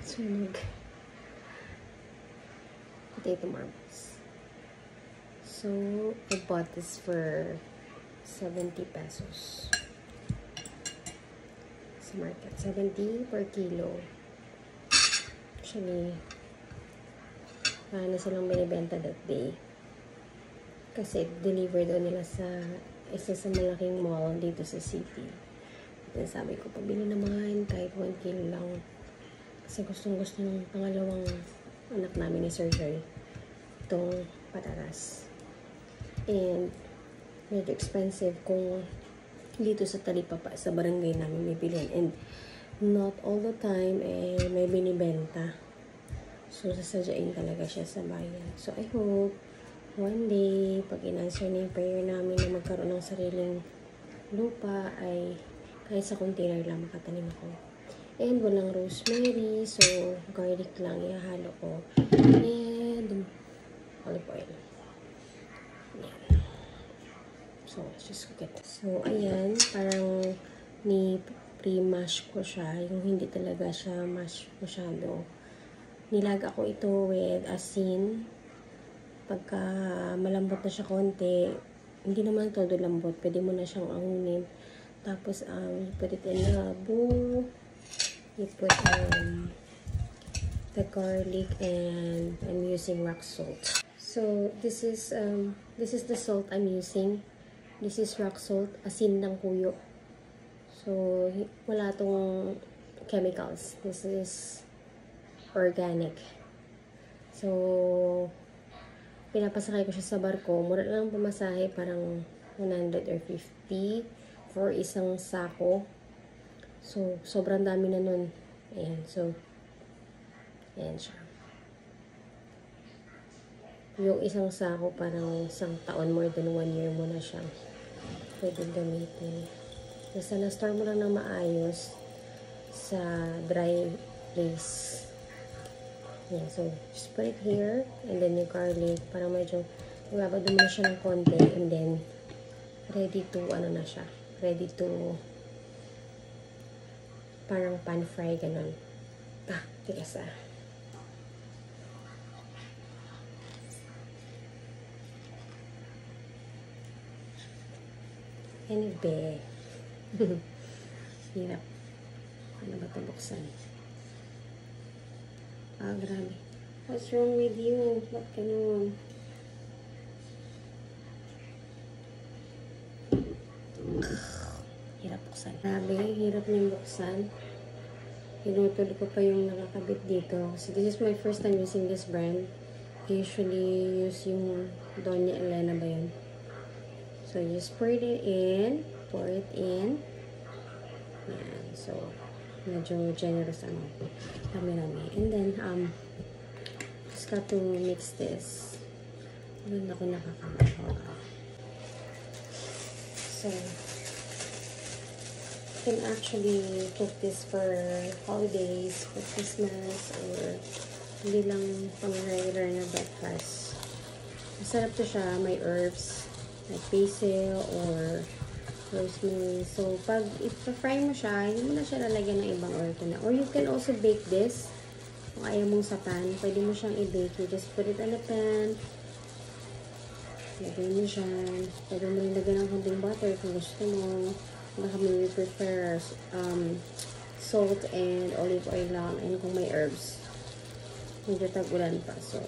Sunog. Potato marbles. So, I bought this for 70 pesos. Sa market. 70 per kilo. Actually, na silang binibenta that day. Kasi deliver daw nila sa isa sa malaking mall dito sa city. At sabi ko, pabili naman kahit 1 kilo lang. Kasi gustong-gusto ng pangalawang anak namin ni Sir Joy itong patatas. And medyo expensive kung dito sa Talipapa, sa barangay namin may bilhin. And not all the time may binibenta. So, sasadyain talaga siya sa bayan. So, I hope one day, pag in-answer na yung prayer namin na magkaroon ng sariling lupa, ay kahit sa container lang makatanim ako. And walang rosemary, so garlic lang ihahalo ko. And olive oil. Ayan. So, let's just cook it. So, ayan, parang pre-mash ko siya. Yung hindi talaga siya mash masyado. Nilaga ko ito with asin. Pagka malambot na siya konti, hindi naman todo lambot, pwede mo na siyang angunin. Tapos, you put it in a bowl. You put the garlic, and I'm using rock salt. So, this is the salt I'm using. This is rock salt, asin ng kuyo. So, wala tong chemicals. This is organic. So, pinapasakay ko siya sa barko. Mura lang pamasahe, parang 100 or 50 for isang sako. So, sobrang dami na nun. Ayan, so, ayan siya. Yung isang sako, parang isang taon, more than 1 year mo na siyang pwede gamitin. Basta na-store mo lang na maayos sa dry place. Yeah, so, just put it here, and then yung garlic, parang medyo, ibabado mo na siya ng konti, and then, ready to, na siya, ready to, parang pan-fry, ganun. Tigas ah. Anyway, hirap. Ano ba ito buksan? Grabe. What's wrong with you? Ba't ganun? Hirap buksan. Grabe, hirap niyang buksan. Pinutol ko pa yung nakakabit dito. So, this is my first time using this brand. I usually use yung Doña Elena ba yun? So, just pour it in. Pour it in. Yan. So, medyo generous ang rami-rami. And then, just got to mix this. Doon ako nakakamahaw. So, you can actually cook this for holidays, for Christmas, or hindi lang pang regular na breakfast. Masarap to siya. May herbs, like basil, or rosemary. So, pag i-fry mo siya, hindi mo na siya lalagyan ng ibang oil na. Or you can also bake this. Kung ayaw mong sa pan, pwede mo siyang i-bake. You just put it on a pan. Lagyan mo siya. Pwede mo rin lagyan ng konting butter kung gusto mo. Baka may prefer salt and olive oil lang. And kung may herbs. Medyo tag-ulan pa. So,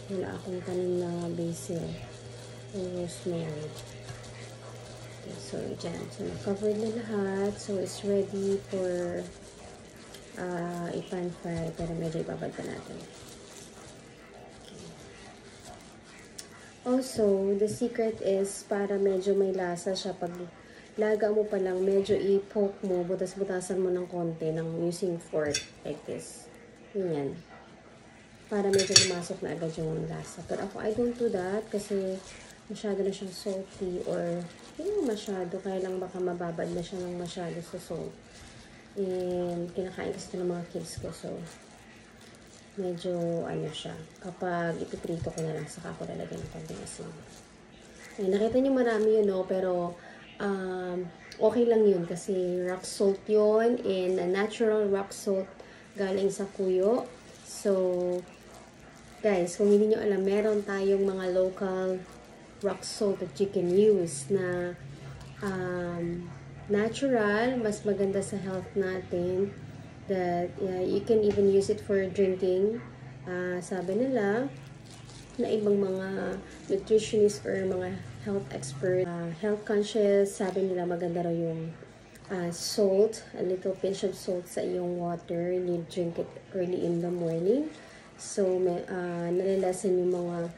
wala akong tanim na basil or rosemary. So, dyan. So, na-covered na lahat. So, it's ready for i-pan fry. Pero medyo ibabad pa natin. Okay. Also, the secret is para medyo may lasa siya. Pag laga mo pa lang, medyo i-poke mo, butas-butasan mo ng konti ng using fork like this. Ganyan. Para medyo pumasok na agad yung lasa. But ako, I don't do that kasi masyado na siyang salty or hindi masyado, kaya lang baka mababad na siya ng masyado sa salt. And kinakain kasi ito ng mga kids ko, so medyo siya. Kapag ipiprito ko na lang, saka ako lalagyan ng konting asin. Ay, nakita niyo marami yun, no? Pero okay lang yun kasi rock salt yun, and natural rock salt galing sa kuyo. So, guys, kung hindi nyo alam, meron tayong mga local rock salt that you can use na natural, mas maganda sa health natin, that you can even use it for drinking. Sabi nila na ibang mga nutritionist or mga health expert, health conscious, sabi nila maganda raw yung salt, a little pinch of salt sa iyong water. You drink it early in the morning. So, nalalasan yung mga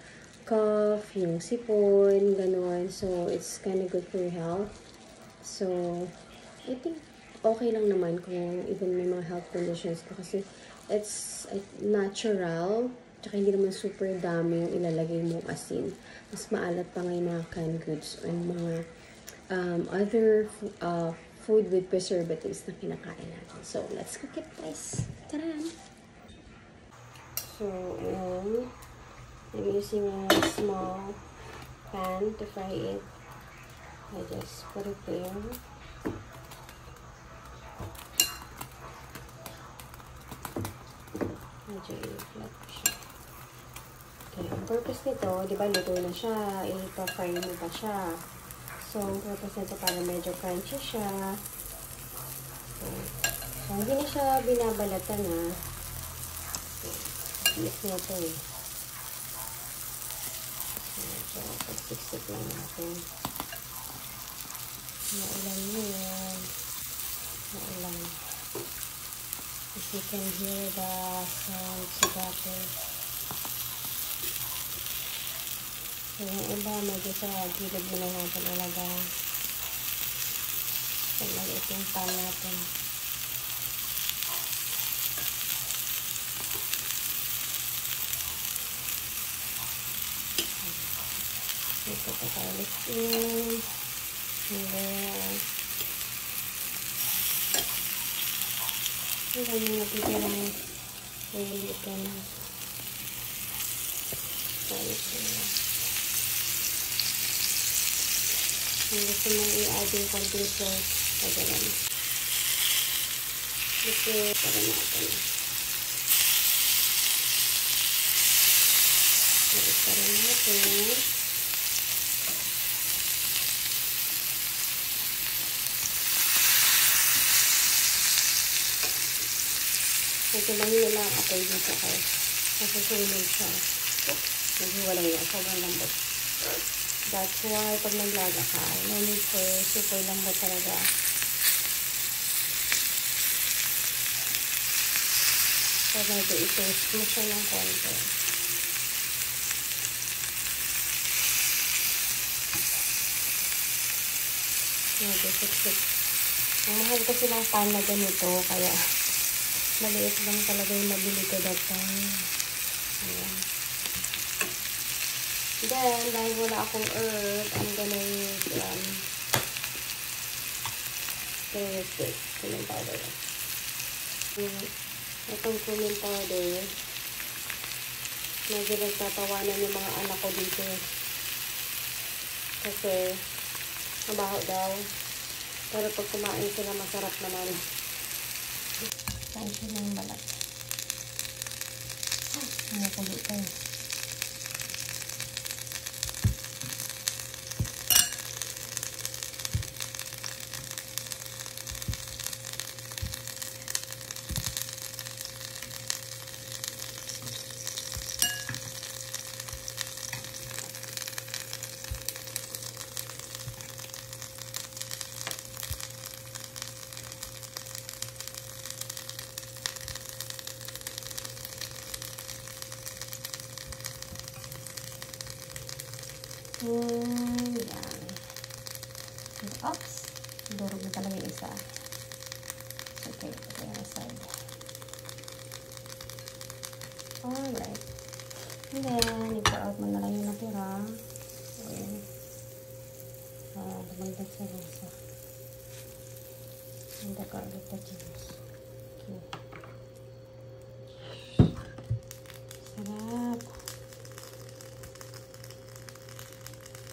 cough, yung sipon, gano'n. So, it's kind of good for your health. So, I think okay lang naman kung even may mga health conditions ko kasi it's natural, tsaka hindi naman super dami yung ilalagay mong asin. Mas maalat pa nga yung mga canned goods o yung mga other food with preservatives na kinakain natin. So, let's cook it, guys. Tara! So, I'm using a small pan to fry it. I just put it there. Medyo i-flat ko siya. Okay, ang purpose nito, di ba, luto na siya, ipa-fry mo pa siya. So, ang purpose nito para medyo crunchy siya. So hindi na siya binabalatan na. Bilis na ito eh. So, pag-siksik lang natin. Maulan mo yan. Maulan. If you can hear the sound sa water. So, yung iba, medyo sa gilid mo lang natin ilagay. So, maliit yung pan natin. Ito pa tayo in. And then, hindi mo natitirang ulitin. Tayo siya. Kung gusto mo i-add yung konting sauce, pagdagan. Ito, para natin. Ito, para natin. Ito lang yun lang ako dito kay nasusunod siya. Naghiwalay na. Sobrang lambot. That's why pag naglaga ka, no need for super lambot talaga. So, medyo i-toast mo siya ng konti. Medyo siksik. Ang mahal kasi ng pan na ganito, kaya maliit lang talaga yung nabili ko that time. Ayan. Then, dahil wala akong herb, I'm gonna use this cumin powder. Itong cumin powder, medyo nagtatawanan yung mga anak ko dito. Kasi, mabaho daw. Pero pag kumain sila, masarap naman. Kain sila yung balat. Kumukulo tayo. Yan. Oops. Durog na talaga yung isa. Okay, ito yung side. Alright. And then, i-pour out mo na lang yung natira. Ayan. Lumagdag sa rasa. And the garlic the juice. Okay. Sarap.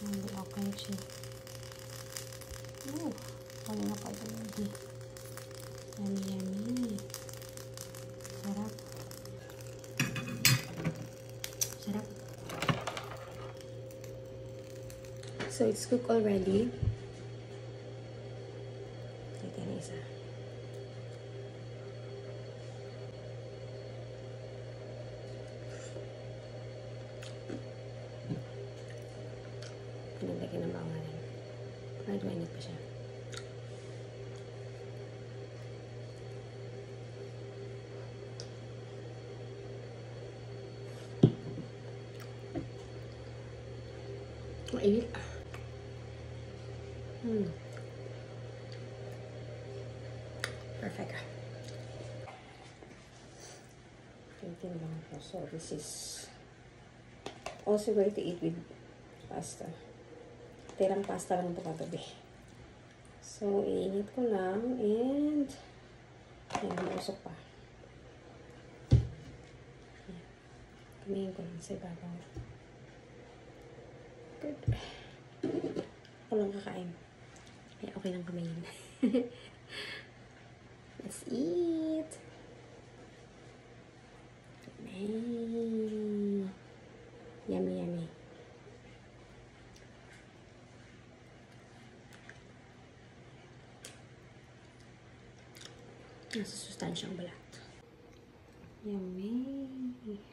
Hindi okay siya. So, it's cooked already. Ito na isa. Pinagdakin ng bawangan. Kahit mainit pa siya. Mainit. Perfect. Thinking lang ako. So, this is also going to eat with pasta. Tirang pasta lang ito kagabi. So, iinit ko lang and ayan, mausok pa. Kamayin ko lang sa ibabaw. Good. Ako lang kakain. Ay, okay lang kamayin. Let's eat. Yummy, yummy. Nasa sustansyang balat. Yummy.